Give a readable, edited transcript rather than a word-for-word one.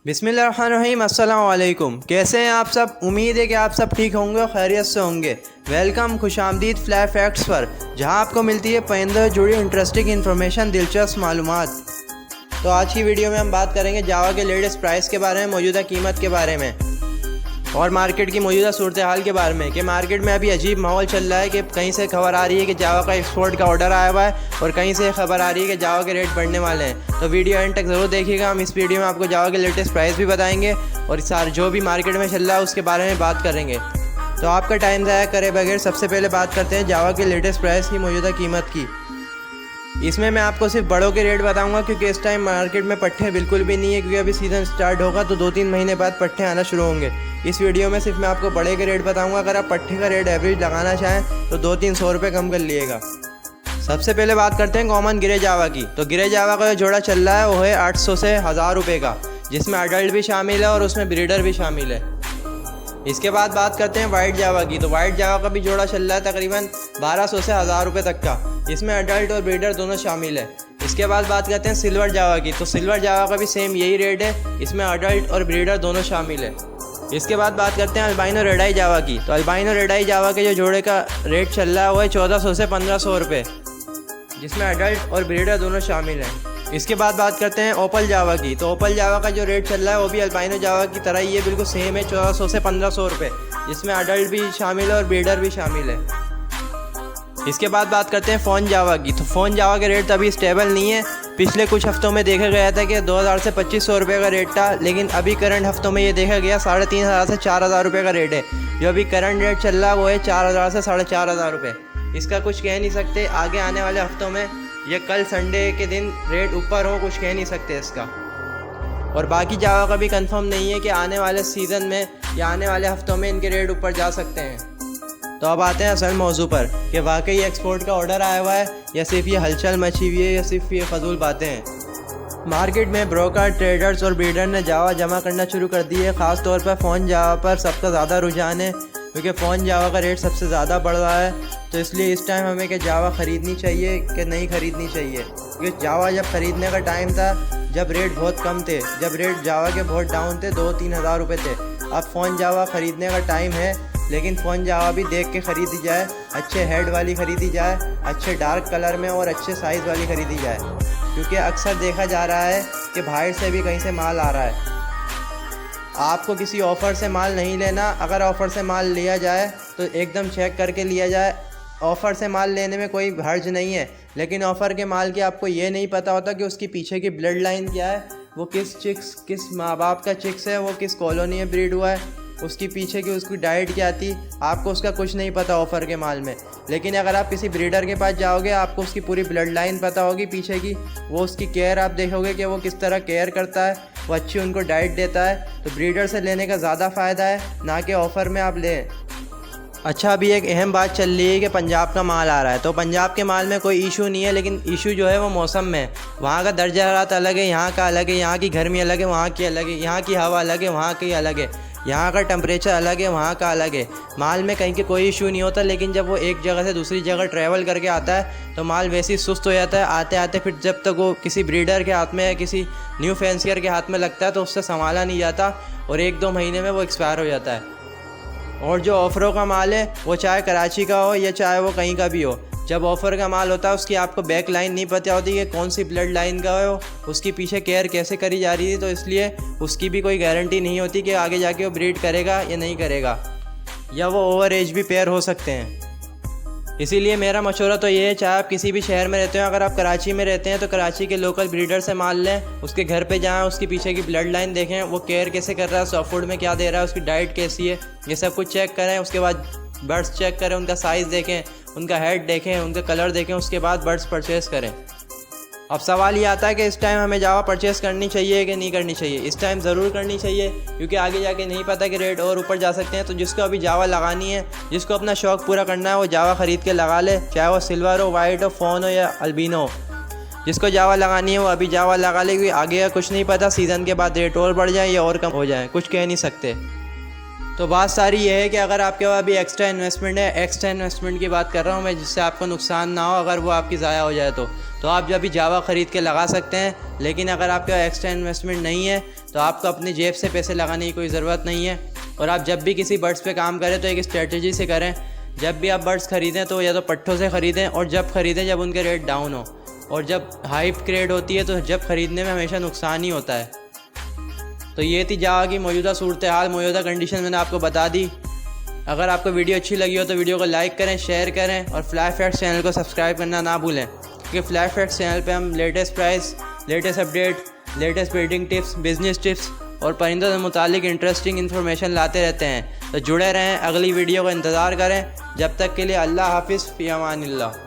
बिस्मिल्लाहिर्रहमानिर्रहीम। अस्सलाम वालेकुम। कैसे हैं आप सब? उम्मीद है कि आप सब ठीक होंगे और खैरियत से होंगे। वेलकम, खुशामदीद फ्लाई फैक्ट्स पर, जहां आपको मिलती है परिंदों से जुड़ी इंटरेस्टिंग इन्फॉर्मेशन, दिलचस्प मालूमात। तो आज की वीडियो में हम बात करेंगे जावा के लेटेस्ट प्राइस के बारे में, मौजूदा कीमत के बारे में और मार्केट की मौजूदा सूरत हाल के बारे में कि मार्केट में अभी अजीब माहौल चल रहा है कि कहीं से खबर आ रही है कि जावा का एक्सपोर्ट का ऑर्डर आया हुआ है और कहीं से खबर आ रही है कि जावा के रेट बढ़ने वाले हैं। तो वीडियो एंड तक ज़रूर देखिएगा। हम इस वीडियो में आपको जावा के लेटेस्ट प्राइस भी बताएंगे और जो भी मार्केट में चल रहा है उसके बारे में बात करेंगे। तो आपका टाइम ज़ाया करे बगैर सबसे पहले बात करते हैं जावा के लेटेस्ट प्राइस की मौजूदा कीमत की। इसमें मैं आपको सिर्फ बड़ों के रेट बताऊंगा क्योंकि इस टाइम मार्केट में पट्टे बिल्कुल भी नहीं है, क्योंकि अभी सीज़न स्टार्ट होगा तो 2-3 महीने बाद पट्टे आना शुरू होंगे। इस वीडियो में सिर्फ मैं आपको बड़े के रेट बताऊंगा। अगर आप पट्टे का रेट एवरेज लगाना चाहें तो 200-300 रुपये कम कर लिएगा। सबसे पहले बात करते हैं कॉमन गिरे जावा की। तो गिरे जावा का जो जोड़ा चल रहा है वो है 800 से 1000 रुपये का, जिसमें अडल्ट भी शामिल है और उसमें ब्रीडर भी शामिल है। इसके बाद बात करते हैं वाइट जावा की। तो वाइट जावा का भी जोड़ा चल रहा है तकरीबन 1200 से 1000 रुपये तक का, इसमें अडल्ट और ब्रीडर दोनों शामिल है। इसके बाद बात करते हैं सिल्वर जावा की। तो सिल्वर जावा का भी सेम यही रेट है, इसमें अडल्ट और ब्रीडर दोनों शामिल है। इसके बाद बात करते हैं अल्बाइनो रेड आई जावा की। तो अल्बाइनो रेड आई जावा के जो जोड़े का रेट चल रहा है वो है 1400 से 1500 रुपये, जिसमें अडल्ट और ब्रीडर दोनों शामिल हैं। इसके बाद बात करते हैं ओपल जावा की। तो ओपल जावा का जो रेट चल रहा है वो भी अल्बाइनो जावा की तरह ही है, बिल्कुल सेम है, 1400 से 1500 रुपये, जिसमें अडल्ट भी शामिल है और ब्रीडर भी शामिल है। इसके बाद बात करते हैं फ़ोन जावा की। तो फ़ोन जावा के रेट अभी स्टेबल नहीं है। पिछले कुछ हफ्तों में देखा गया था कि 2000 से 2500 रुपये का रेट था, लेकिन अभी करंट हफ्तों में ये देखा गया 3500 से 4000 रुपये का रेट है। जो अभी करंट रेट चल रहा है वो है 4000 से 4500 रुपये। इसका कुछ कह नहीं सकते, आगे आने वाले हफ्तों में या कल संडे के दिन रेट ऊपर हो, कुछ कह नहीं सकते इसका। और बाकी जावा का भी कंफर्म नहीं है कि आने वाले सीज़न में या आने वाले हफ्तों में इनके रेट ऊपर जा सकते हैं। तो अब आते हैं असल मौजू पर कि वाकई एक्सपोर्ट का ऑर्डर आया हुआ है या सिर्फ ये हलचल मची हुई है या सिर्फ ये फजूल बातें हैं। मार्केट में ब्रोकर, ट्रेडर्स और ब्रीडर ने जावा जमा करना शुरू कर दी है। ख़ास तौर पर फ़ोन जावा पर सबका ज़्यादा रुझान है क्योंकि फ़ोन जावा का रेट सबसे ज़्यादा बढ़ रहा है। तो इसलिए इस टाइम हमें कि जावा ख़रीदनी चाहिए कि नहीं ख़रीदनी चाहिए, क्योंकि जावा जब ख़रीदने का टाइम था जब रेट बहुत कम थे, जब रेट जावा के बहुत डाउन थे, 2-3 हज़ार रुपये थे। अब फ़ोन जावा ख़रीदने का टाइम है, लेकिन फ़ोन जावा भी देख के ख़रीदी जाए, अच्छे हेड वाली ख़रीदी जाए, अच्छे डार्क कलर में और अच्छे साइज़ वाली ख़रीदी जाए, क्योंकि अक्सर देखा जा रहा है कि बाहर से भी कहीं से माल आ रहा है। आपको किसी ऑफ़र से माल नहीं लेना। अगर ऑफ़र से माल लिया जाए तो एकदम चेक करके लिया जाए। ऑफ़र से माल लेने में कोई हर्ज नहीं है, लेकिन ऑफ़र के माल की आपको ये नहीं पता होता कि उसकी पीछे की ब्लड लाइन क्या है, वो किस माँ बाप का चिक्स है, वो किस कॉलोनी में ब्रीड हुआ है, उसकी पीछे की उसकी डाइट क्या थी, आपको उसका कुछ नहीं पता ऑफ़र के माल में। लेकिन अगर आप किसी ब्रीडर के पास जाओगे आपको उसकी पूरी ब्लड लाइन पता होगी पीछे की, वो उसकी केयर आप देखोगे कि वो किस तरह केयर करता है, वो अच्छी उनको डाइट देता है। तो ब्रीडर से लेने का ज़्यादा फ़ायदा है, ना कि ऑफ़र में आप लें। अच्छा, अभी एक अहम बात चल रही है कि पंजाब का माल आ रहा है। तो पंजाब के माल में कोई इशू नहीं है, लेकिन इशू जो है वो मौसम में है। वहाँ का दर्जा हरारत अलग है, यहाँ का अलग है, यहाँ की गर्मी अलग है, वहाँ की अलग है, यहाँ की हवा अलग है, वहाँ की अलग है, यहाँ का टेम्परेचर अलग है, वहाँ का अलग है। माल में कहीं के कोई इशू नहीं होता, लेकिन जब वो एक जगह से दूसरी जगह ट्रैवल करके आता है तो माल वैसे ही सुस्त हो जाता है। आते आते फिर जब तक वो किसी ब्रीडर के हाथ में या किसी न्यू फैंसियर के हाथ में लगता है तो उससे संभाला नहीं जाता और 1-2 महीने में वो एक्सपायर हो जाता है। और जो ऑफ़रों का माल है वो चाहे कराची का हो या चाहे वो कहीं का भी हो, जब ऑफ़र का माल होता है उसकी आपको बैक लाइन नहीं पता होती कि कौन सी ब्लड लाइन का हो, उसकी पीछे केयर कैसे करी जा रही थी, तो इसलिए उसकी भी कोई गारंटी नहीं होती कि आगे जाके वो ब्रीड करेगा या नहीं करेगा, या वो ओवर एज भी पेयर हो सकते हैं। इसीलिए मेरा मशवरा तो ये है, चाहे आप किसी भी शहर में रहते हो, अगर आप कराची में रहते हैं तो कराची के लोकल ब्रीडर से माल लें, उसके घर पे जाएं, उसकी पीछे की ब्लड लाइन देखें, वो केयर कैसे कर रहा है, सॉफ्ट फूड में क्या दे रहा है, उसकी डाइट कैसी है, ये सब कुछ चेक करें। उसके बाद बर्ड्स चेक करें, उनका साइज़ देखें, उनका हेड देखें, उनका कलर देखें, उसके बाद बर्ड्स परचेज़ करें। अब सवाल ये आता है कि इस टाइम हमें जावा परचेज़ करनी चाहिए कि नहीं करनी चाहिए। इस टाइम ज़रूर करनी चाहिए, क्योंकि आगे जाके नहीं पता कि रेट और ऊपर जा सकते हैं। तो जिसको अभी जावा लगानी है, जिसको अपना शौक़ पूरा करना है, वो जावा ख़रीद के लगा ले, चाहे वो सिल्वर हो, वाइट हो, फ़ोन हो या अल्बिनो हो। जिसको जावा लगानी है वो अभी जावा लगा ले, क्योंकि आगे का कुछ नहीं पता, सीज़न के बाद रेट और बढ़ जाए या और कम हो जाए, कुछ कह नहीं सकते। तो बात सारी ये है कि अगर आपके पास अभी एक्स्ट्रा इन्वेस्टमेंट है, एक्स्ट्रा इन्वेस्टमेंट की बात कर रहा हूँ मैं, जिससे आपको नुकसान ना हो अगर वो आपकी ज़ाया हो जाए तो आप जब भी जावा ख़रीद के लगा सकते हैं। लेकिन अगर आपके पास एक्स्ट्रा इन्वेस्टमेंट नहीं है तो आपको अपनी जेब से पैसे लगाने की कोई ज़रूरत नहीं है। और आप जब भी किसी बर्ड्स पे काम करें तो एक स्ट्रेटजी से करें। जब भी आप बर्ड्स ख़रीदें तो या तो पट्ठों से ख़रीदें, और जब ख़रीदें जब उनके रेट डाउन हो, और जब हाइप क्रिएट होती है तो जब ख़रीदने में हमेशा नुकसान ही होता है। तो ये थी जावा की मौजूदा सूरत हाल, मौजूदा कंडीशन मैंने आपको बता दी। अगर आपको वीडियो अच्छी लगी हो तो वीडियो को लाइक करें, शेयर करें और फ्लाई फैक्ट्स चैनल को सब्सक्राइब करना ना भूलें, क्योंकि फ्लाई फैक्ट्स चैनल पे हम latest price, latest update, latest breeding tips, business tips और परिंदों से मुतालिक इंटरेस्टिंग इन्फॉर्मेशन लाते रहते हैं। तो जुड़े रहें, अगली वीडियो का इंतज़ार करें। जब तक के लिए अल्लाह हाफिज़, फ़ी अमानिल्लाह।